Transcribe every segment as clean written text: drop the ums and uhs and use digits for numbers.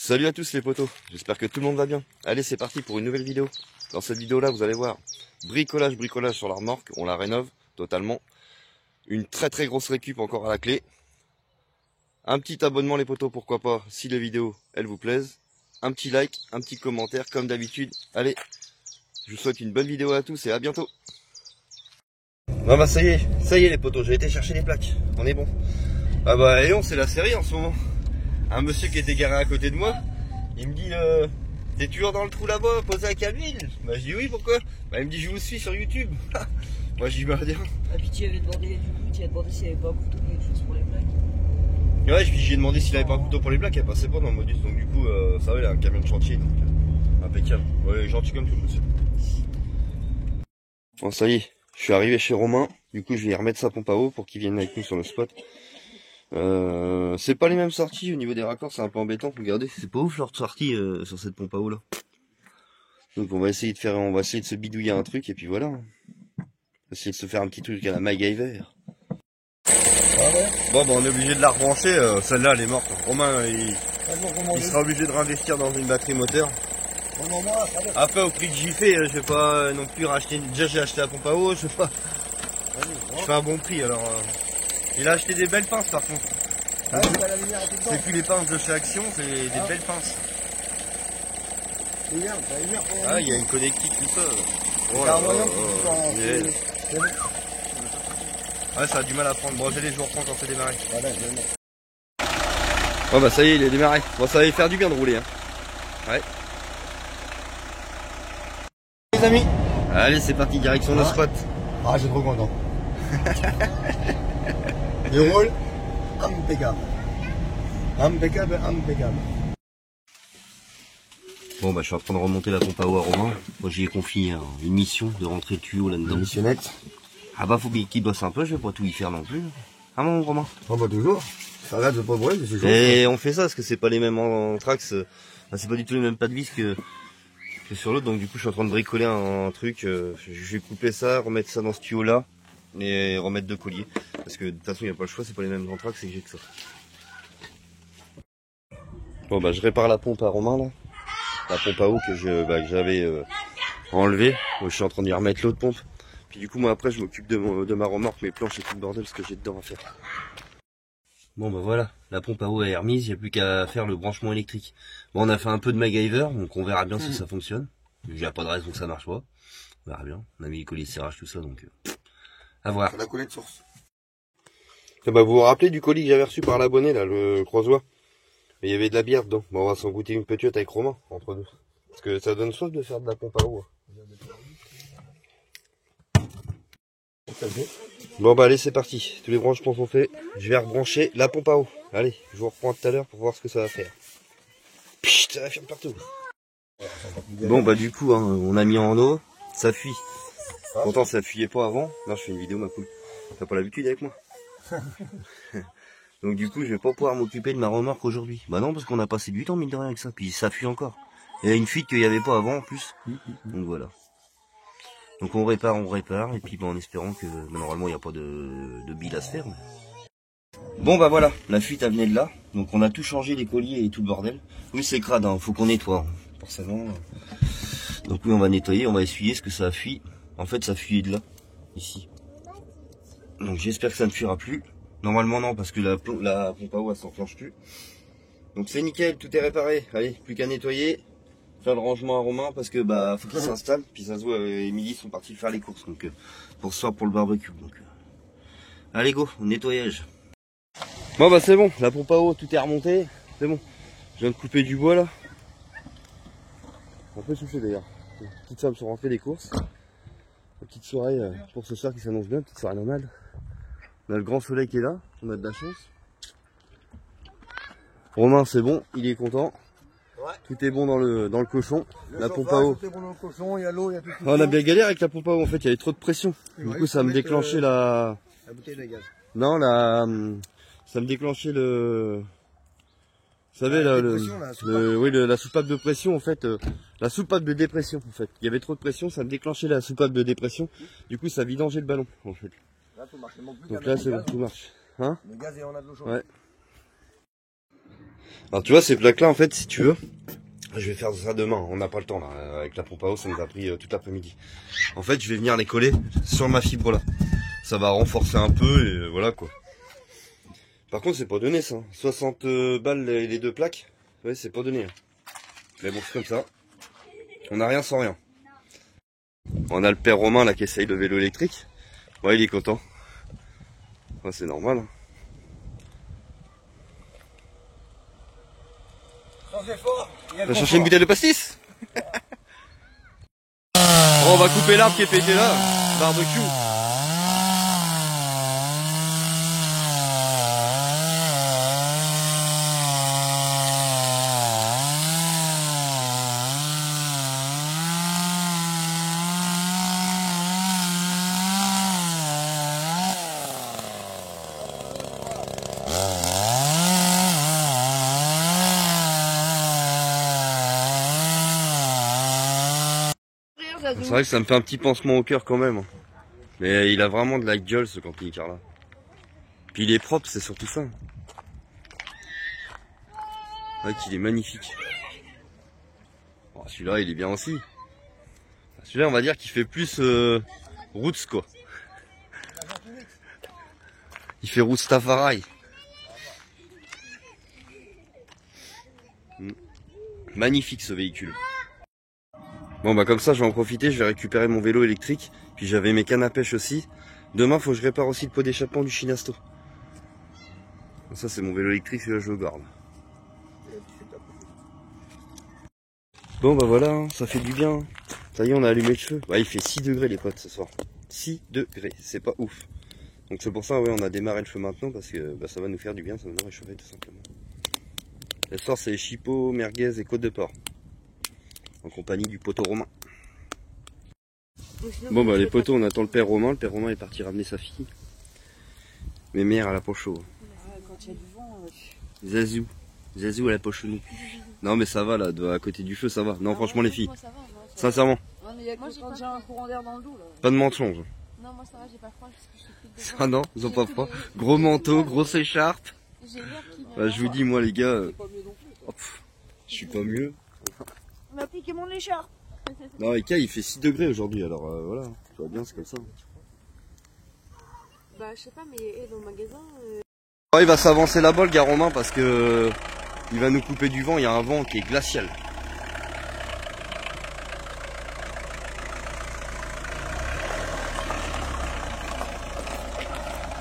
Salut à tous les potos, j'espère que tout le monde va bien. Allez, c'est parti pour une nouvelle vidéo. Dans cette vidéo là, vous allez voir bricolage sur la remorque, on la rénove totalement. Une très grosse récup encore à la clé. Un petit abonnement les potos, pourquoi pas, si les vidéos elles vous plaisent. Un petit like, un petit commentaire comme d'habitude. Allez, je vous souhaite une bonne vidéo à tous et à bientôt. Bon bah ça y est les potos, j'ai été chercher les plaques, on est bon. Ah bah Léon, c'est la série en ce moment. Un monsieur qui était garé à côté de moi, il me dit t'es toujours dans le trou là-bas, posé à Calville? Bah je dis oui, pourquoi? Bah il me dit je vous suis sur YouTube. Moi je dis bah bien. Ah puis tu avais demandé s'il n'y avait pas un couteau ou quelque chose pour les blagues. Ouais, j'ai demandé s'il avait pas un couteau pour les plaques, elle passait pas dans le modus, donc du coup ça va, il a un camion de chantier, donc impeccable. Ouais, gentil comme tout le monsieur. Bon ça y est, je suis arrivé chez Romain, du coup je vais remettre sa pompe à eau pour qu'il vienne avec nous sur le spot. C'est pas les mêmes sorties au niveau des raccords, c'est un peu embêtant. Regardez, c'est pas ouf leur sortie sur cette pompe à eau là. Donc on va essayer de se bidouiller un truc et puis voilà. Essayer de se faire un petit truc à la MacGyver. Bon bah on est obligé de la rebrancher, celle-là elle est morte. Romain il sera obligé de réinvestir dans une batterie moteur. Après au prix que j'y fais, je vais pas non plus racheter. Déjà j'ai acheté la pompe à eau, je fais un bon prix alors. Il a acheté des belles pinces par contre. C'est plus les pinces de chez Action, c'est des belles pinces. Ah, il y a une connectique, tout ça. Oh là là. Ouais, ça a du mal à prendre. Bon, je vous reprends quand c'est démarré. Oh bah ça y est, il est démarré. Bon, ça va y faire du bien de rouler. Hein. Ouais. Les amis. Allez, c'est parti, direction le spot. Ah, j'ai trop content. Il roule impeccable. Impeccable. Bon bah je suis en train de remonter la pompe à eau à Romain. Moi j'y ai confié une mission de rentrer le tuyau là-dedans. Missionnette. Ah bah faut bien qu'il bosse un peu, je vais pas tout y faire non plus. Ah mon Romain. Oh bah toujours. Ça regarde de pas brûler, c'est toujours. Et on fait ça parce que c'est pas les mêmes anthrax, c'est pas du tout les mêmes pas de vis que sur l'autre, donc du coup je suis en train de bricoler un truc. Je vais couper ça, remettre ça dans ce tuyau là et remettre 2 colliers. Parce que de toute façon il n'y a pas le choix, c'est pas les mêmes anthrax, c'est que j'ai que ça. Bon bah je répare la pompe à Romain là. La pompe à eau que j'avais enlevée. Je suis en train d'y remettre l'autre pompe. Puis du coup moi après je m'occupe de ma remorque, mes planches et tout le bordel, ce que j'ai dedans à faire. Bon bah voilà, la pompe à eau est remise, il n'y a plus qu'à faire le branchement électrique. Bon on a fait un peu de MacGyver, donc on verra bien si ça fonctionne. Il n'y a pas de raison que ça marche pas. On verra bien. On a mis les colliers de serrage, tout ça, donc à voir. La coulée de source. Et bah vous vous rappelez du colis que j'avais reçu par l'abonné là, le croisois. Et il y avait de la bière dedans. Bon on va s'en goûter une petite avec Romain, entre deux. Parce que ça donne soif de faire de la pompe à eau. Bon bah allez c'est parti, tous les branchements sont faits. Je vais rebrancher la pompe à eau. Allez, je vous reprends tout à l'heure pour voir ce que ça va faire. Pchit, ça va faire partout. Bon bah du coup hein, on a mis en eau, ça fuit. Pourtant ça fuyait pas avant. Là je fais une vidéo ma poule. T'as pas l'habitude avec moi. Donc du coup je vais pas pouvoir m'occuper de ma remorque aujourd'hui. Bah non parce qu'on a passé du temps mine de rien avec ça. Puis ça fuit encore. Il y a une fuite qu'il n'y avait pas avant en plus. Donc voilà. Donc on répare et puis bah, en espérant que bah, normalement il n'y a pas de bile à se faire. Mais... Bon bah voilà, la fuite elle venait de là. Donc on a tout changé, les colliers et tout le bordel. Oui c'est crade, hein, faut qu'on nettoie. Forcément. Donc oui on va nettoyer, on va essuyer ce que ça a fui. En fait ça fuyait de là, ici. Donc j'espère que ça ne fuira plus. Normalement non parce que la pompe à eau elle s'enclenche plus. Donc c'est nickel, tout est réparé. Allez, plus qu'à nettoyer. Faire le rangement à Romain parce que bah faut qu'il s'installe, puis ça se voit, Émilie sont partis faire les courses donc pour ce soir pour le barbecue donc allez go, nettoyage. Bon bah c'est bon, la pompe à eau tout est remonté, c'est bon. Je viens de couper du bois là. Un peu soufflé d'ailleurs. Les petites femmes sont rentrées des courses. La petite soirée pour ce soir qui s'annonce bien, petite soirée nomade. On a le grand soleil qui est là, on a de la chance. Romain c'est bon, il est content. Ouais. Tout est bon dans le cochon. La pompe à eau. Tout est bon dans le cochon, il y a l'eau, il y a tout. On a bien galéré avec la pompe à eau en fait, il y avait trop de pression. Du coup ça me déclenchait la bouteille de gaz. Non, ça me déclenchait le... Vous savez, la soupape de pression en fait, la soupape de dépression en fait. Il y avait trop de pression, ça me déclenchait la soupape de dépression. Du coup ça vidangeait le ballon en fait. Là, tout marche. Donc là c'est bon, tout marche. Hein? Le gaz et on a de l'eau chaude. Ouais. Alors tu vois ces plaques là en fait si tu veux, je vais faire ça demain, on n'a pas le temps là, avec la pompe à eau ça nous a pris toute l'après-midi. En fait je vais venir les coller sur ma fibre là, ça va renforcer un peu et voilà quoi. Par contre c'est pas donné ça, 60 balles les deux plaques, ouais c'est pas donné. Mais bon c'est comme ça, on n'a rien sans rien. On a le père Romain là qui essaye le vélo électrique, ouais il est content, ouais, c'est normal. Hein. On va chercher une bouteille de pastis. On va couper l'arbre qui est pété là, barbecue. C'est vrai que ça me fait un petit pansement au cœur quand même. Mais il a vraiment de la gueule ce camping-car là. Puis il est propre, c'est surtout ça. Ouais, qu'il est magnifique. Oh, celui-là il est bien aussi. Celui-là on va dire qu'il fait plus roots quoi. Il fait roots Tafari. Magnifique ce véhicule. Bon bah comme ça je vais en profiter, je vais récupérer mon vélo électrique. Puis j'avais mes cannes à pêche aussi. Demain faut que je répare aussi le pot d'échappement du Chinasto. Ça c'est mon vélo électrique, celui-là je le garde. Bon bah voilà, hein, ça fait du bien. Ça y est on a allumé le feu. Ouais, il fait 6 degrés les potes ce soir. 6 degrés, c'est pas ouf. Donc c'est pour ça ouais, on a démarré le feu maintenant parce que bah, ça va nous faire du bien, ça va nous réchauffer tout simplement. Ce soir c'est chipot, merguez et côte de porc. En compagnie du poteau Romain. Bon bah les poteaux on attend le père Romain est parti ramener sa fille. Mais mère elle a pas chaud. Quand il y a du vent... Zazou elle a pas chaud. Non mais ça va là, à côté du feu ça va. Non franchement les filles, Moi, ça va, sincèrement. Non, mais il y a quand j'ai un courant d'air dans le dos là. Pas de mensonge. Non, moi ça va, j'ai pas froid parce que je suis plus de Ah non, ils ont pas froid. Gros manteau, grosse écharpe. J'ai l'air qui Bah, je vous dis moi les gars, je suis pas mieux. Il m'a piqué mon écharpe. Non Eka il fait 6 degrés aujourd'hui alors voilà, tout va bien c'est comme ça. Bah, je sais pas, mais elle au magasin. Oh, il va s'avancer là-bas le gars Romain parce que il va nous couper du vent, il y a un vent qui est glacial.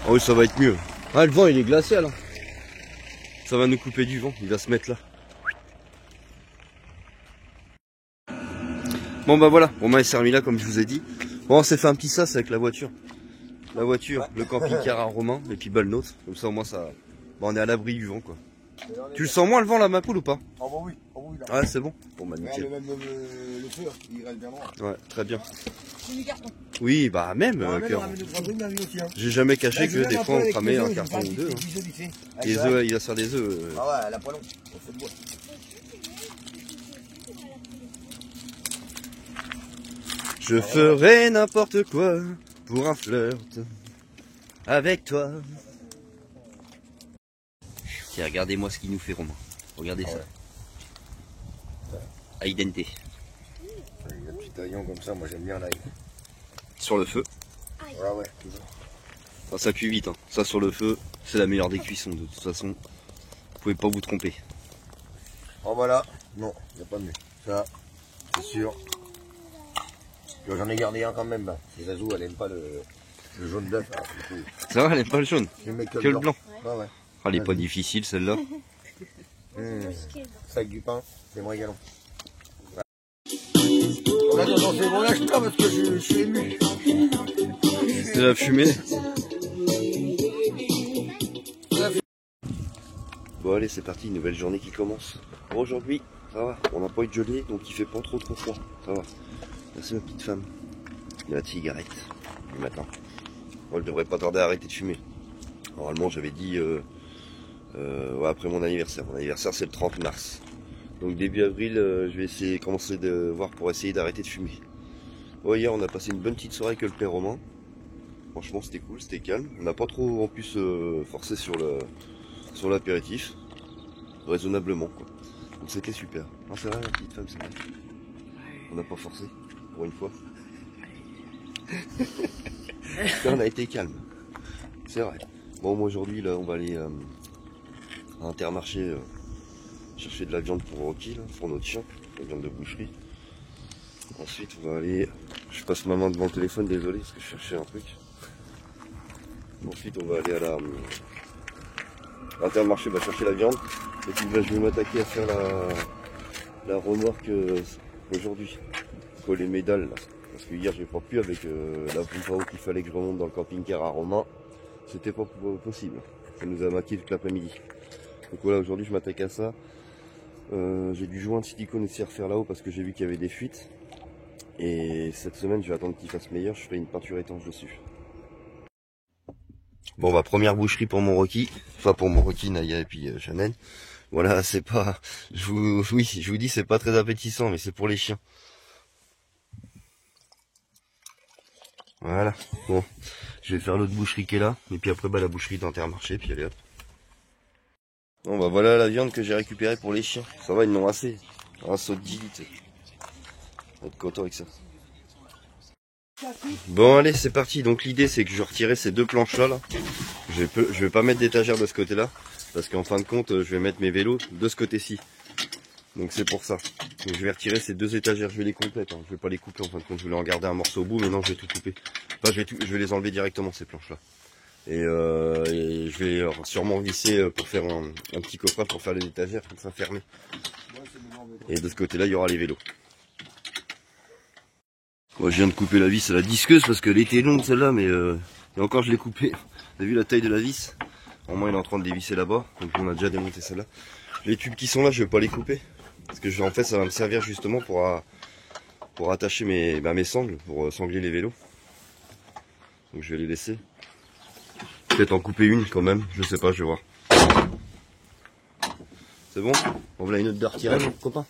Oh oui ça va être mieux. Ah le vent il est glacial. Hein. Ça va nous couper du vent, il va se mettre là. Bon bah voilà, Romain est servi là comme je vous ai dit. Bon on s'est fait un petit sas avec la voiture. La voiture, le camping-car à Romain et puis bah le nôtre. Comme ça au moins ça. Bah, on est à l'abri du vent quoi. Tu le sens moins le vent là ma poule ou pas? Ah bah oui, là. Ouais c'est bon. Bon bah nickel. Même le feu, il reste bien droit. Ouais, très bien. J'ai du carton. Oui, bah même. J'ai jamais caché que des fois on cramait un carton ou deux. Hein. Les œufs, il va se faire des œufs. Ah ouais, elle a pas long. On fait de bois. Je ferai n'importe quoi pour un flirt avec toi. Tiens, regardez-moi ce qu'il nous fait Romain. Regardez ça. Aïdente. Il y a un petit taillon comme ça, moi j'aime bien l'ail. Sur le feu. Ouais, ouais, toujours. Ah, ça cuit vite. Hein. Ça sur le feu, c'est la meilleure des cuissons. De toute façon, vous pouvez pas vous tromper. Oh voilà, non, il n'y a pas de mieux. Ça, c'est sûr. J'en ai gardé un quand même. Bah. C'est Zazou, elle aime pas le jaune d'œuf. Ça va, elle aime pas le jaune. Que le blanc. Ouais, ouais. Ah, elle est pas difficile celle-là. Sac du pain, c'est moi également. Non, c'est bon, lâche pas parce que je suis ému. C'est la fumée. Bon allez c'est parti, une nouvelle journée qui commence. Bon, aujourd'hui, ça va, on n'a pas eu de gelée, donc il fait pas trop froid. Ça va. Merci ma petite femme. Il y a la cigarette du matin. Moi je devrais pas tarder à arrêter de fumer. Normalement j'avais dit ouais, après mon anniversaire. Mon anniversaire c'est le 30 mars. Donc début avril, je vais essayer commencer de voir pour essayer d'arrêter de fumer. Bon, hier on a passé une bonne petite soirée avec le père Romain. Franchement c'était cool, c'était calme. On n'a pas trop en plus forcé sur l'apéritif. raisonnablement quoi. Donc c'était super. Ah, c'est vrai la petite femme, c'est vrai. On n'a pas forcé, pour une fois. Là, on a été calme. C'est vrai. Bon, moi aujourd'hui, là, on va aller à Intermarché chercher de la viande pour Rocky, là, pour notre chien, la viande de boucherie. Ensuite, on va aller... Je passe ma main devant le téléphone, désolé, parce que je cherchais un truc. Ensuite, on va aller à l'Intermarché, chercher la viande. Et puis, je vais m'attaquer à faire la remorque aujourd'hui. Coller mes dalles, là. Parce que hier, j'ai pas pu avec la pompe à eau qu'il fallait que je remonte dans le camping-car à Romain. C'était pas possible. Ça nous a maquillé toute l'après-midi. Donc voilà, aujourd'hui, je m'attaque à ça. J'ai du joint de silicone aussi à refaire là-haut parce que j'ai vu qu'il y avait des fuites. Et cette semaine, je vais attendre qu'il fasse meilleur, je ferai une peinture étanche dessus. Bon bah première boucherie pour mon Rocky, enfin pour mon Rocky, Naya et puis Chanel. Voilà, c'est pas, je vous dis c'est pas très appétissant, mais c'est pour les chiens. Voilà, bon, je vais faire l'autre boucherie qui est là, et puis après la boucherie d'Intermarché, puis allez hop. Bon bah voilà la viande que j'ai récupérée pour les chiens, ça va, ils n'ont assez, un saut de 10 litres. On va être content avec ça. Bon allez c'est parti, donc l'idée c'est que je retirais ces deux planches là. Je vais pas mettre d'étagère de ce côté là, parce qu'en fin de compte je vais mettre mes vélos de ce côté-ci. Donc c'est pour ça. Donc je vais retirer ces deux étagères, je vais les complètes, hein. Je vais pas les couper en fin de compte, je voulais en garder un morceau au bout, mais non je vais tout couper. Enfin, je vais les enlever directement ces planches là. Et je vais sûrement visser pour faire un petit coffret pour faire les étagères, comme ça fermé. Et de ce côté là il y aura les vélos. Moi je viens de couper la vis à la disqueuse parce qu'elle était longue celle-là, mais et encore je l'ai coupée. Vous avez vu la taille de la vis? Au moins il est en train de dévisser là-bas, donc on a déjà démonté celle-là. Les tubes qui sont là, je vais pas les couper parce que en fait ça va me servir justement pour attacher mes sangles, pour sangler les vélos. Donc je vais les laisser. Peut-être en couper une quand même, je sais pas, je vais voir. C'est bon? On voilà une autre de retirer, mon copain.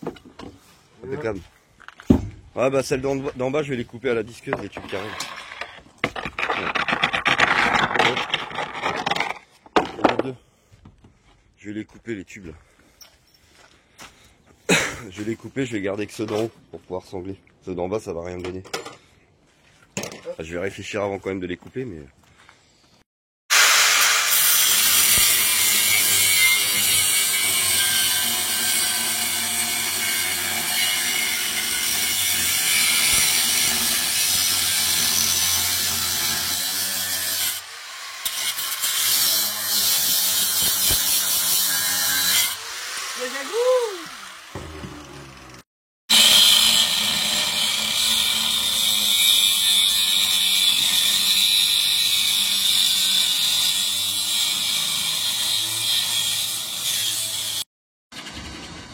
Impeccable. Ah bah celles d'en bas je vais les couper à la disqueuse, les tubes carrés. Ouais. Je vais les couper les tubes là. Je vais les couper, je vais garder que ceux d'en haut pour pouvoir sangler. Ceux d'en bas ça va rien me donner. Enfin, je vais réfléchir avant quand même de les couper mais...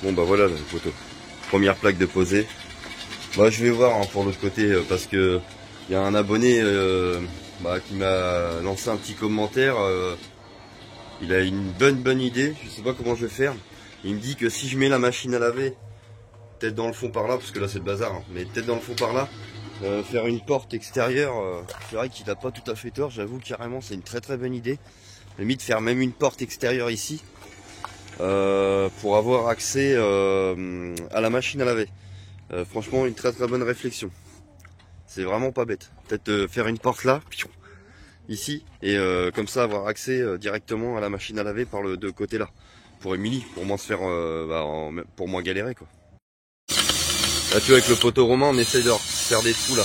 Bon bah voilà la photo. Première plaque de posée. Bah je vais voir hein, pour l'autre côté parce que il y a un abonné qui m'a lancé un petit commentaire. Il a une bonne idée. Je sais pas comment je vais faire. Il me dit que si je mets la machine à laver, peut-être dans le fond par là, parce que là c'est le bazar, hein, mais peut-être dans le fond par là, faire une porte extérieure. C'est vrai qu'il a pas tout à fait tort. J'avoue carrément c'est une très bonne idée. Limite faire même une porte extérieure ici. Pour avoir accès à la machine à laver. Franchement une très bonne réflexion. C'est vraiment pas bête. Peut-être faire une porte là, ici, et comme ça avoir accès directement à la machine à laver par le de côté là. Pour Émilie, pour moins se faire pour moins galérer quoi. Là tu vois avec le poteau romain on essaye de faire des trous là.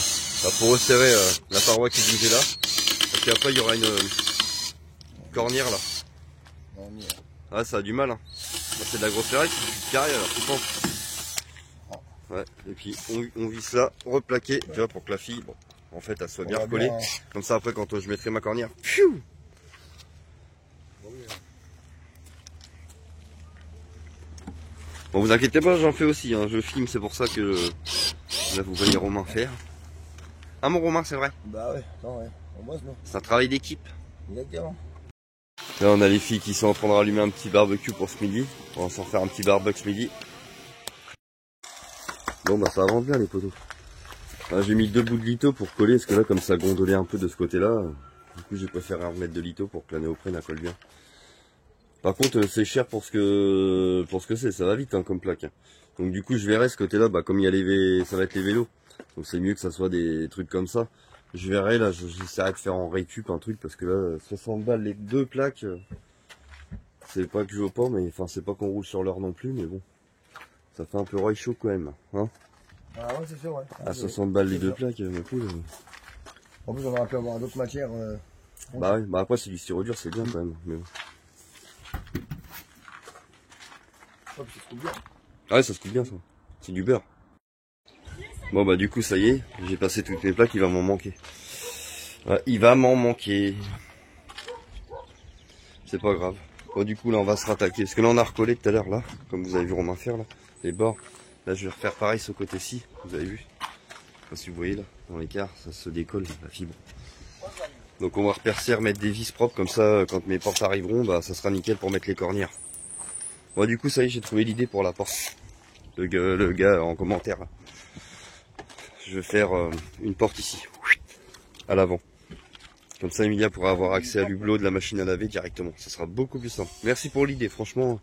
Pour resserrer la paroi qui bougeait là. Parce qu'après il y aura une cornière là. Ah ça a du mal hein. C'est de la grosse ferraille, c'est du carré alors tu penses. Ouais, et puis on visse là, replaqué, tu vois, pour que la fille, bon, en fait elle soit bien recollée. Comme ça après quand je mettrai ma cornière, pfiou. Bon vous inquiétez pas, j'en fais aussi, hein. Je filme, c'est pour ça que là vous voyez Romain faire. Ah mon Romain c'est vrai. Bah ouais, non ouais, moi non. C'est un travail d'équipe. Exactement. Là on a les filles qui sont en train de rallumer un petit barbecue pour ce midi. On va s'en faire un petit barbecue ce midi. Bon bah ça avance bien les poteaux. J'ai mis 2 bouts de litho pour coller parce que là comme ça gondolait un peu de ce côté là. Du coup j'ai préféré en remettre de litho pour que la néoprène colle bien. Par contre, c'est cher pour ce que c'est. Ça va vite hein, comme plaque. Donc du coup, je verrai ce côté-là, bah, comme il y a ça va être les vélos. Donc c'est mieux que ça soit des trucs comme ça. Je verrai là, j'essaierai de faire en récup un truc parce que là, 60 balles les 2 plaques. C'est pas que je veux pas, mais enfin c'est pas qu'on roule sur l'heure non plus, mais bon. Ça fait un peu roy chaud quand même. Hein, Ah ouais, c'est sûr, ouais. à 60 balles les 2 plaques, ma poule. En plus, on aurait pu avoir d'autres matières. Bah ouais, bah après c'est du sirop dur, c'est bien quand même. Mais bon. Hop, ça se coupe bien. Ah ouais, ça se coupe bien ça. C'est du beurre. Bon bah du coup ça y est, j'ai passé toutes mes plaques, il va m'en manquer. Ouais, il va m'en manquer. C'est pas grave. Bon du coup là on va se rattaquer. Parce que là on a recollé tout à l'heure là, comme vous avez vu Romain faire là, les bords. Là je vais refaire pareil ce côté-ci, vous avez vu. Je sais pas si vous voyez là, dans l'écart, ça se décolle la fibre. Donc on va repercer, remettre des vis propres, comme ça quand mes portes arriveront, bah ça sera nickel pour mettre les cornières. Bon du coup ça y est, j'ai trouvé l'idée pour la porte. Le gars en commentaire là. Je vais faire une porte ici, à l'avant. Comme ça Emilia pourra avoir accès à l'hublot de la machine à laver directement. Ça sera beaucoup plus simple. Merci pour l'idée, franchement,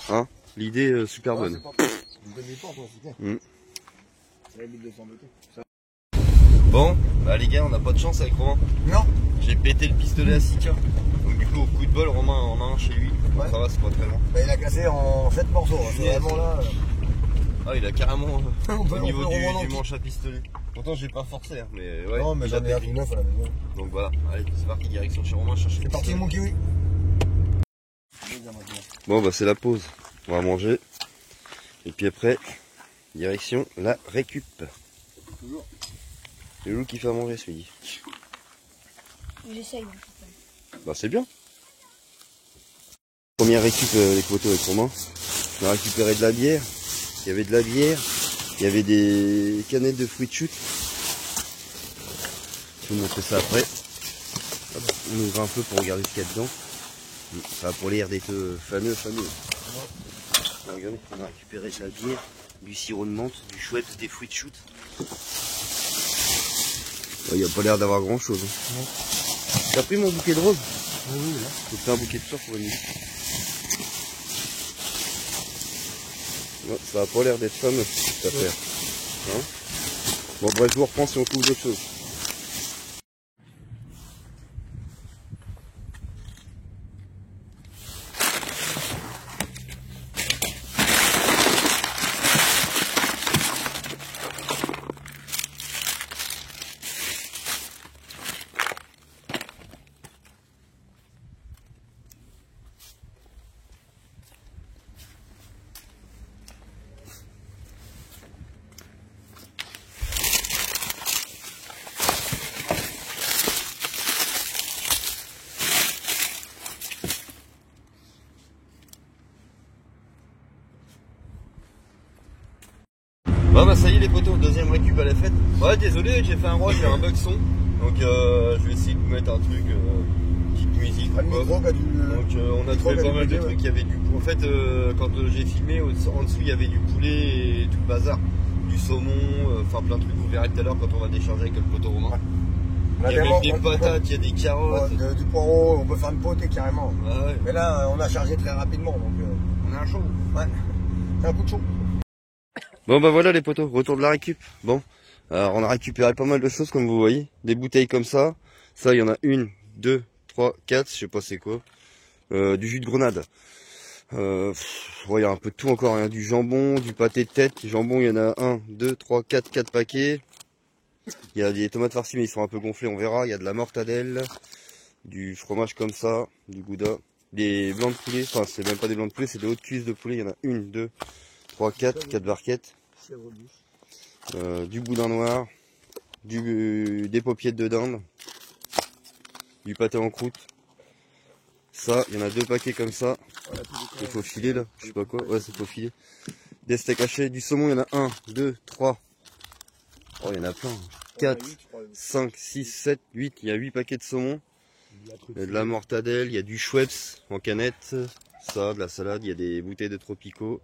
hein, l'idée super bonne. Bon, bah les gars, on n'a pas de chance avec Romain. Non. J'ai pété le pistolet à Sika. Donc du coup, au coup de bol, Romain en a un chez lui. Ouais. Ça va, c'est pas très loin. Bah, il a cassé en 7 morceaux. Hein. C'est vraiment là. Ah, il a carrément On peut- au niveau on peut le du remonter. manche à pistolet. Pourtant, j'ai pas forcé, hein, mais ouais. Non, mais il a j'en ai un pété. tout neuf à la maison. Donc voilà, allez, c'est parti, direction chez Romain, chercher le C'est parti, pistolet. mon kiwi. Bon, bah c'est la pause. On va manger. Et puis après, direction la récup. Toujours. C'est Lou qui fait à manger ce midi. J'essaye. Bah c'est bien. Première récup les poteaux avec Romain. On a récupéré de la bière. Il y avait de la bière. Il y avait des canettes de fruits de chute. Je vais vous montrer ça après. Hop, on ouvre un peu pour regarder ce qu'il y a dedans. Ça va pour l'air d'être fameux. Regardez, on a récupéré de la bière, du sirop de menthe, du chouette, des fruits de chute. Il n'y a pas l'air d'avoir grand chose. Hein. T'as pris mon bouquet de roses? Oui, là. J'ai fait un bouquet de fleurs pour une nuit. Non, ça a pas l'air d'être fameux cette affaire. Hein, bon bref, je vous reprends si on trouve d'autres choses. Bon bah ça y est les potos, deuxième récup à la fête. Ouais désolé, j'ai fait un roi, j'ai un bug son. Donc je vais essayer de vous mettre un truc, petite musique. Pas le micro qui a dû. Donc on a trouvé pas mal de trucs, il y avait du poulet. En fait quand j'ai filmé, en dessous il y avait du poulet et tout le bazar. Du saumon, enfin plein de trucs, vous verrez tout à l'heure quand on va décharger avec le poteau Romain. Ouais. Il y a même des patates, il y a des carottes. Ouais, du poireau, on peut faire une potée carrément. Ah ouais. Mais là, on a chargé très rapidement, donc On a un chaud. ouais, c'est un coup de chaud. Bon bah voilà les potos, retour de la récup. Bon, alors on a récupéré pas mal de choses comme vous voyez. Des bouteilles comme ça. Ça il y en a 1, 2, 3, 4, je sais pas c'est quoi. Du jus de grenade. Il y a un peu de tout encore, hein. Du jambon, du pâté de tête. Jambon il y en a 1, 2, 3, 4 paquets. Il y a des tomates farcies mais ils sont un peu gonflés, on verra. Il y a de la mortadelle, du fromage comme ça, du gouda. Des blancs de poulet, enfin c'est même pas des blancs de poulet, c'est des hautes cuisses de poulet. Il y en a 1, 2, 3, 4 barquettes. Du boudin noir, des paupiettes de dinde, du pâté en croûte. Ça, il y en a 2 paquets comme ça. Il faut filer là, je sais pas quoi. Ouais, c'est faut filer. Des steaks hachés, du saumon, il y en a 1, 2, 3. Oh, il y en a plein. 4, 5, 6, 7, 8. Il y a 8 paquets de saumon. Il y a de la mortadelle, il y a du Schweppes en canette. Ça, de la salade, il y a des bouteilles de Tropico.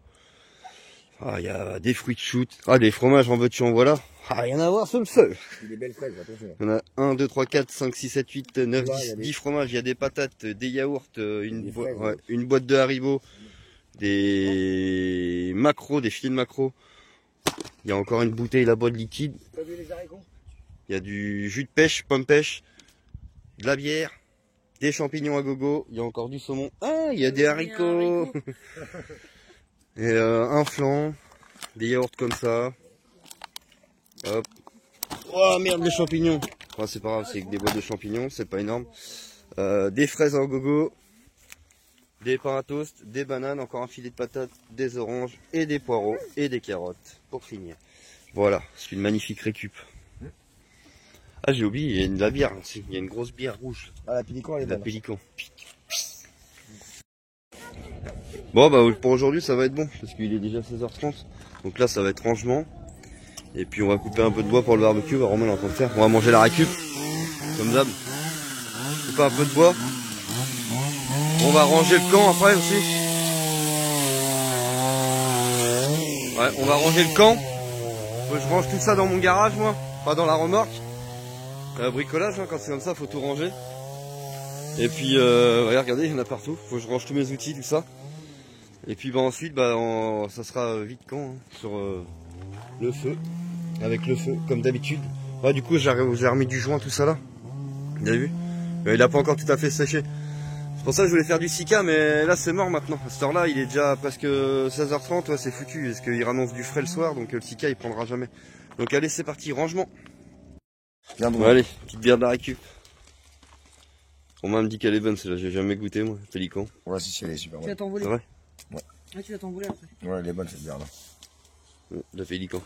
Ah, il y a des fruits de chute. Ah, des fromages en veux-tu en voilà. Ah, rien à voir sur le feu. Il est belle fraise, attention. On a 1, 2, 3, 4, 5, 6, 7, 8, 9, Ouais, 10, il y a des- 10 fromages, il y a des patates, des yaourts, Des fraises, ouais, une boîte de Haribo, des macros, des filets de macros. Il y a encore une bouteille là-bas de liquide. T'as vu les haricots? Il y a du jus de pêche, pomme pêche, de la bière, des champignons à gogo. Il y a encore du saumon. Ah, il y a des haricots. Et un flan, des yaourts comme ça. Hop. Oh merde, les champignons. Enfin, c'est pas grave, c'est que des boîtes de champignons, c'est pas énorme. Des fraises en gogo, des pains à toast, des bananes, encore un filet de patates, des oranges et des poireaux et des carottes pour finir. Voilà, c'est une magnifique récup. Ah, j'ai oublié, il y a de la bière aussi. Il y a une grosse bière rouge, Ah, la pélican, elle est la bonne. Pélican. Bon, bah pour aujourd'hui, ça va être bon parce qu'il est déjà 16h30. Donc là, ça va être rangement. Et puis on va couper un peu de bois pour le barbecue. Romain est en train de faire. On va manger la récup, comme d'hab. Couper un peu de bois. On va ranger le camp après aussi. Ouais, on va ranger le camp. Je range tout ça dans mon garage, moi. Pas dans la remorque. Bricolage, hein, quand c'est comme ça, faut tout ranger. Et puis, regardez, il y en a partout. Faut que je range tous mes outils, tout ça. Et puis bah, ensuite, bah, ça sera vite camp, hein, sur le feu. Avec le feu, comme d'habitude. Ouais, du coup, j'ai remis du joint, tout ça là. Vous avez vu? Il a pas encore tout à fait séché. C'est pour ça que je voulais faire du sika, mais là c'est mort maintenant. À cette heure-là, il est déjà presque 16h30, ouais, c'est foutu. Est-ce qu'il rannonce du frais le soir, donc le sika il prendra jamais. Donc allez, c'est parti, rangement. Viens, Ouais, allez, petite bière de la récup. Romain me dit qu'elle est bonne, celle-là, j'ai jamais goûté moi, Pélican. Ouais, si, elle est super Tu vas bonne. t'envoler. C'est vrai? Ah, tu vas t'envoler après. Ouais, elle est bonne cette bière là. La Pélican.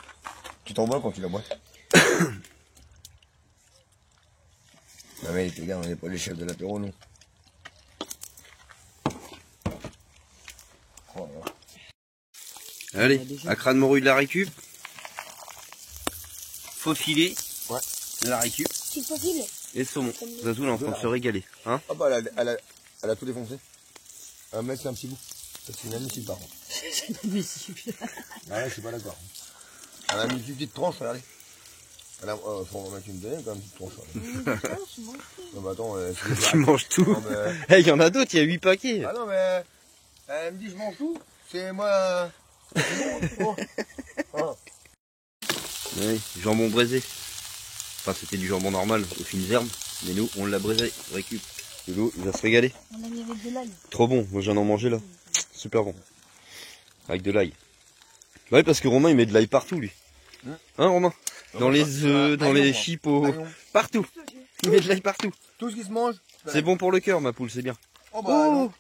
Tu t'en bois quand tu la bois? Non mais les gars, on n'est pas les chefs de l'apéro, non. Oh, là. Allez, à crâne morue de la récup. Faux filet. Ouais. De la récup. Tu peux filer. Et saumon. Zazou est en train de se régaler. Hein? Ah bah elle a tout défoncé. Mais c'est un petit bout. Ça, c'est inadmissible par contre. Ah ouais, je suis pas d'accord. Elle a mis une petite tranche, regardez. Elle a, faut en mettre une deuxième quand même, une petite tranche. Non mais attends, Tu manges tout. Non, mais... Eh, il y en a d'autres, il y a 8 paquets. Ah non mais... Elle me dit je mange tout. C'est moi... C'est bon, oh. Oui, jambon braisé. Enfin, c'était du jambon normal, aux fines herbes. Mais nous, on l'a braisé. Récup. Lolo, il va se régaler. On a mis avec de l'ail. Trop bon. Moi, j'en ai mangé là. Super bon. Avec de l'ail. Bah oui, parce que Romain, il met de l'ail partout, lui. Hein, Romain? Dans les œufs, dans les chips, partout. Il met de l'ail partout. Tout ce qui se mange. C'est bon pour le cœur, ma poule, c'est bien. Oh bah non.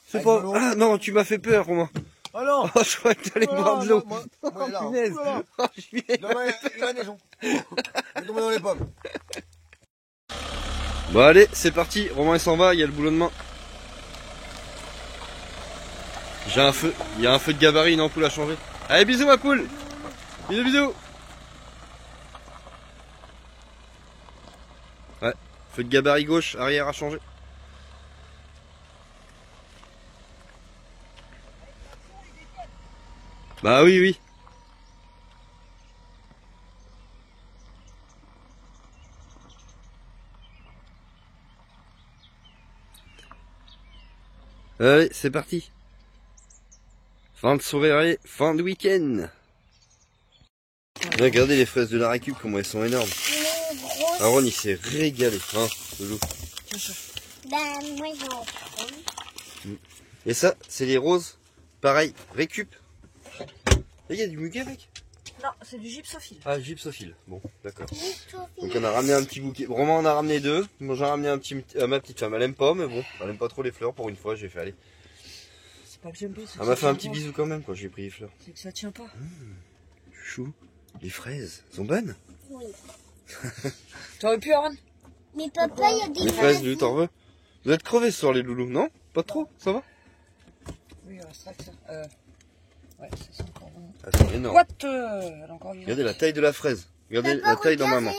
C'est Avec pas... de l'eau. Ah non, tu m'as fait peur, Romain. Oh non. Oh, je croyais que t'allais boire de l'eau. Moi, Oh, là, punaise. voilà. Oh, je suis... Non mais il va neigeon. Il est tombé dans les pommes. Bon, allez, c'est parti. Romain, il s'en va, il y a le boulot de main. J'ai un feu. Il y a un feu de gabarit, une ampoule à changer. Allez, bisous, ma poule. Bisous, bisous. Ouais, feu de gabarit gauche, arrière à changer. Bah oui, oui. Allez, c'est parti. Fin de soirée, fin de week-end. Regardez les fraises de la récup, comment elles sont énormes. Aaron, il s'est régalé, hein, Loulou. Ben, moi, j'en prends. Et ça, c'est les roses. Pareil, récup. Et il y a du muguet avec? Non, c'est du gypsophile. Ah, gypsophile. Bon, d'accord. Donc on a ramené un petit bouquet. Romain en a ramené deux. Moi j'en ai ramené un petit à ma petite femme. Elle aime pas, mais bon, elle aime pas trop les fleurs. Pour une fois, j'ai fait aller. C'est pas que j'aime pas, c'est que Elle m'a ça fait un tient petit pas. bisou quand même quand j'ai pris les fleurs. C'est que ça tient pas. Chou, les fraises sont bonnes. Oui. T'aurais pu, Aaron? Mais papa, il y a des Les fraises, Lulu, t'en veux? Vous êtes crevés ce soir les loulous, non? Pas trop, ça va? Oui, il restera que ça. Ouais, c'est encore bon. Ah, c'est énorme. What? Elle a encore vivante. Regardez la taille de la fraise. Regardez la taille dans ma main.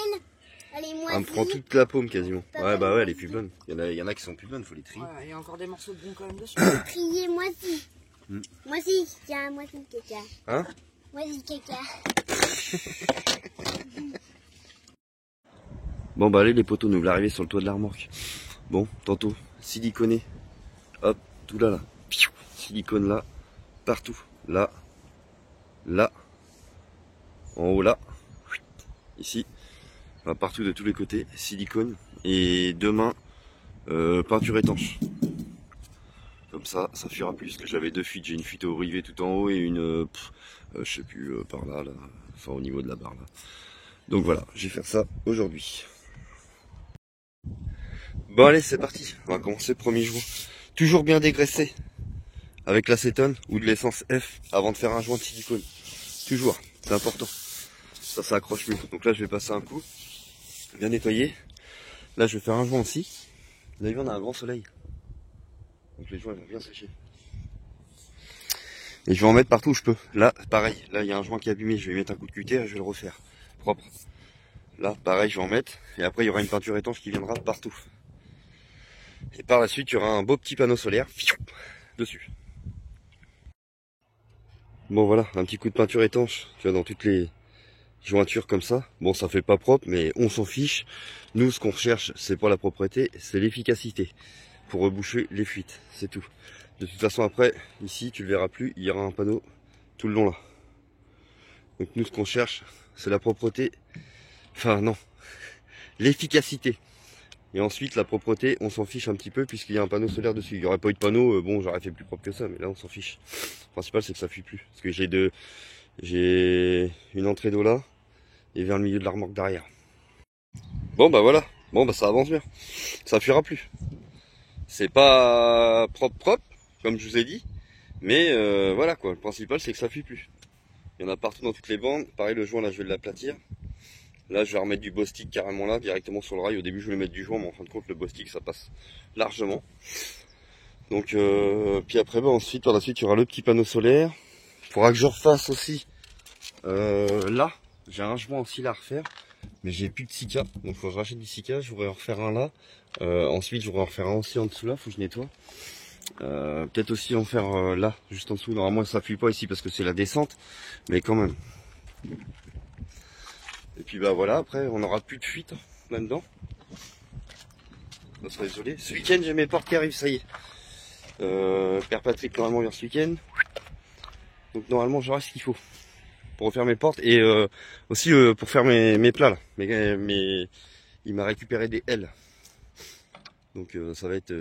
Allez, moi, Elle me prend toute la paume quasiment. Ouais, bah ouais, elle est plus bonne. Il y en a qui sont plus bonnes, faut les trier. Ouais, il y a encore des morceaux de bon quand même dessus. criez, moi aussi. Mm. Moi aussi, tiens, moi aussi, tiens. Hein? Moi, j'ai caca. Bon bah allez les poteaux, nous voulons arriver sur le toit de la remorque. Bon, tantôt, siliconé. Hop, tout là, là. Piou, silicone là, partout. Là, là, en haut là, ici. Enfin, partout de tous les côtés, silicone. Et demain, peinture étanche. Comme ça fuira plus. Parce que j'avais deux fuites. J'ai une fuite au rivet tout en haut et une, je sais plus, par là, là. Enfin au niveau de la barre là. Donc voilà, je vais faire ça aujourd'hui. Bon allez, c'est parti. On va commencer le 1er jour. Toujours bien dégraissé. Avec l'acétone ou de l'essence F avant de faire un joint de silicone. Toujours, c'est important. Ça accroche mieux. Donc là je vais passer un coup. Bien nettoyer. Là je vais faire un joint aussi. Vous avez vu, on a un grand soleil. Donc les joints vont bien sécher. Et je vais en mettre partout où je peux. Là, pareil. Là, il y a un joint qui est abîmé. Je vais mettre un coup de cutter et je vais le refaire. Propre. Là, pareil, je vais en mettre. Et après, il y aura une peinture étanche qui viendra partout. Et par la suite, il y aura un beau petit panneau solaire dessus. Bon, voilà. Un petit coup de peinture étanche. Tu vois, dans toutes les jointures comme ça. Bon, ça fait pas propre, mais on s'en fiche. Nous, ce qu'on recherche, c'est pas la propreté, c'est l'efficacité. Pour reboucher les fuites. C'est tout. De toute façon après, ici tu le verras plus, il y aura un panneau tout le long là. Donc nous ce qu'on cherche, c'est la propreté, enfin non, l'efficacité. Et ensuite la propreté, on s'en fiche un petit peu puisqu'il y a un panneau solaire dessus. Il n'y aurait pas eu de panneau, bon j'aurais fait plus propre que ça, mais là on s'en fiche. Le principal c'est que ça fuit plus. Parce que j'ai une entrée d'eau là, et vers le milieu de la remorque derrière. Bon bah voilà, bon bah ça avance bien, ça fuira plus. C'est pas propre, comme je vous ai dit, mais voilà quoi, le principal c'est que ça fuit plus. Il y en a partout dans toutes les bandes. Pareil, le joint là je vais l'aplatir. Là je vais remettre du Bostik carrément là, directement sur le rail. Au début je voulais mettre du joint, mais en fin de compte le Bostik ça passe largement. Donc puis après bah, ensuite par la suite il y aura le petit panneau solaire. Il faudra que je refasse aussi là, j'ai un joint aussi là à refaire. Mais j'ai plus de Sika, donc il faut que je rachète du Sika, je voudrais en refaire un là. Ensuite je voudrais en refaire un aussi en dessous là, faut que je nettoie. Peut-être aussi en faire là, juste en dessous. Normalement ça fuit pas ici parce que c'est la descente, mais quand même. Et puis bah voilà, après on n'aura plus de fuite là-dedans. Ça sera isolé. Ce week-end j'ai mes portes qui arrivent, ça y est. Père Patrick normalement vient ce week-end. Donc normalement j'aurai ce qu'il faut pour refaire mes portes et aussi pour faire mes plats là. Mais il m'a récupéré des ailes. Donc ça va être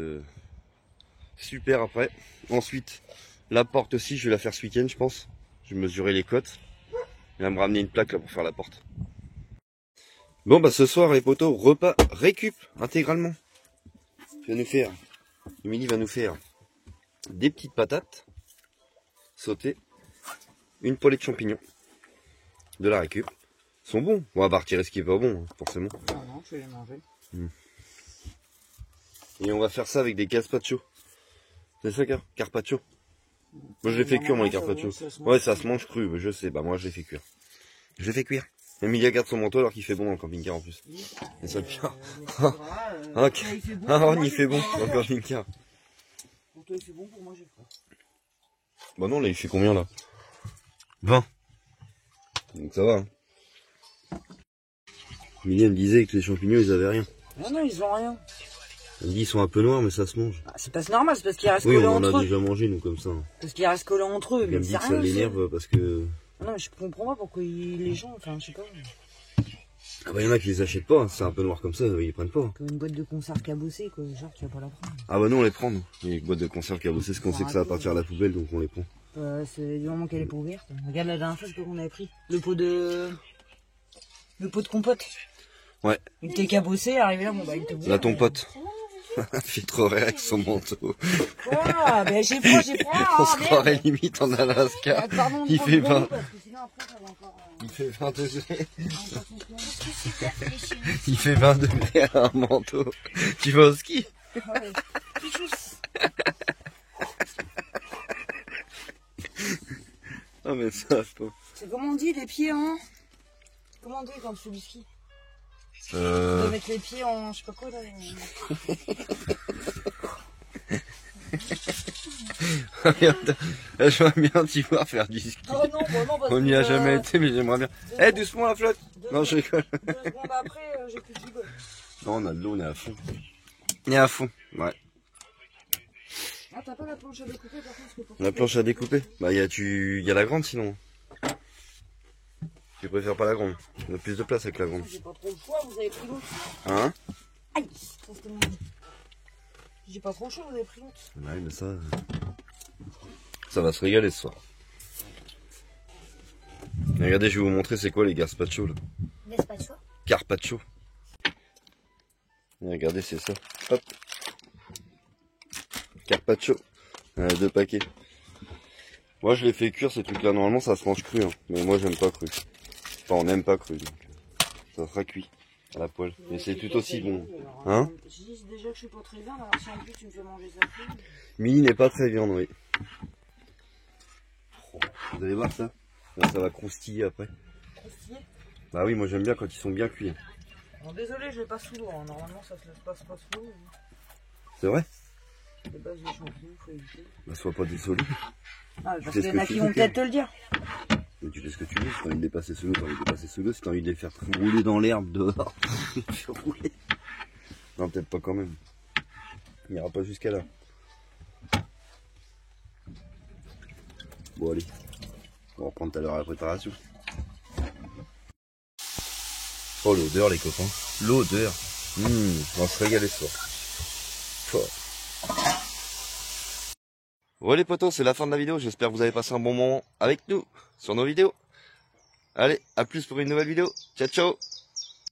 super après. Ensuite, la porte aussi, je vais la faire ce week-end je pense. Je vais mesurer les côtes. Il va me ramener une plaque là pour faire la porte. Bon bah ce soir les poteaux, repas récup intégralement. Émilie va nous faire des petites patates sautées, une poêlée de champignons. De la récup. Ils sont bons. On va pas retirer ce qui est pas bon, forcément. Non, je vais les manger. Et on va faire ça avec des gazpacho. C'est ça, carpaccio. Moi je les fais cuire, moi les carpaccio. Ouais, ça se mange cru, mais je sais. Bah moi je les fais cuire. Je les fais cuire. Emilia garde son manteau alors qu'il fait bon dans le camping-car en plus. C'est ça le pire. Ok. Ah, on y fait bon dans le camping-car. Pour toi il fait bon, pour moi j'ai froid. Bah non, là il fait combien là 20. Donc ça va. Hein. Emilia me disait que les champignons ils avaient rien. Non, ils ont rien. Elle me dit ils sont un peu noirs mais ça se mange. Ah, c'est pas normal, c'est parce qu'ils restent Oui, collés on en entre a eux. déjà mangé nous comme ça. Parce qu'ils restent collés entre eux. Elle Mais me dit c'est que ça rien, l'énerve parce que... Non, mais je comprends pas pourquoi les gens, enfin, je sais pas. Ah bah y en a qui les achètent pas, hein. C'est un peu noir comme ça, ils prennent pas. Hein. Comme une boîte de conserve cabossée, quoi, genre tu vas pas la prendre. Ah bah non, on les prend nous. Les boîtes de conserve cabossées, c'est qu'on sait que ça va partir à la poubelle, donc on les prend. C'est du moment qu'elle est pas ouverte. Regarde la dernière fois, c'est quoi qu'on avait pris le pot de compote. Ouais. Il était cabossé, arrivé là, bon bah il était ouvert. Là ton pote. Il fait trop rire avec son manteau. Voilà, ben j'ai froid, On se croirait limite en Alaska. Pardon, Il fait 20. parce que sinon après ça va encore. Il fait 20 degrés. Il fait 20 degrés à un manteau. Tu vas au ski? Ouais. Ah mais ça, pas. C'est comment on dit les pieds en... Comment on dit quand tu fais du ski? On doit mettre les pieds en... je sais pas quoi là. J'aimerais bien t'y voir faire du ski. Oh non, bah non, parce On que, n'y a jamais été, mais j'aimerais bien. Eh, doucement la flotte. Non, je rigole. 2 secondes après, j'ai plus de gigot. Non, on a de l'eau, on est à fond. On est à fond, ouais. Ah, t'as pas la planche à découper par contre, parce que pour La planche à découper. Bah, y a la grande sinon. Tu préfères pas la grande. On a plus de place avec la grande. J'ai pas trop le choix, vous avez pris l'autre. Hein? Aïe, ça c'était mon... J'ai pas trop le choix, vous avez pris l'autre. Ouais, mais ça va se régaler ce soir. Et regardez, je vais vous montrer c'est quoi les gazpacho là. Gazpacho. Carpaccio. Et regardez, c'est ça. Hop. Carpaccio. 2 paquets. Moi, je les fais cuire ces trucs-là. Normalement, ça se mange cru. Hein. Mais moi, j'aime pas cru. Enfin, on n'aime pas cru. Donc, ça sera cuit à la poêle. Mais c'est tout aussi bon. Hein? Je dis déjà que je suis pas très viande, alors si en plus tu me fais manger ça cru. Mini n'est pas très viande, oui. Vous allez voir ça? Là, ça va croustiller après. Croustillé. Bah oui, moi j'aime bien quand ils sont bien cuits. Bon, désolé, je l'ai pas sous l'eau. Hein. Normalement, ça se laisse pas sous l'eau. C'est vrai? Les bases des champignons, faut éviter. Bah sois pas désolé. Ah, parce sais qu'il y ce en a que qui tu vont fais. peut-être te le dire. Mais tu fais ce que tu veux, si t'as envie de les passer sous l'eau, t'as envie de les passer sous l'eau, si t'as envie de les faire rouler dans l'herbe dehors, fais rouler. Non, peut-être pas quand même. Il n'ira pas jusqu'à là. Bon allez, on va reprendre tout à l'heure la préparation. Oh l'odeur les copains, l'odeur. On va se régaler ce soir. Bon les potos, c'est la fin de la vidéo, j'espère que vous avez passé un bon moment avec nous sur nos vidéos. Allez, à plus pour une nouvelle vidéo. Ciao ciao.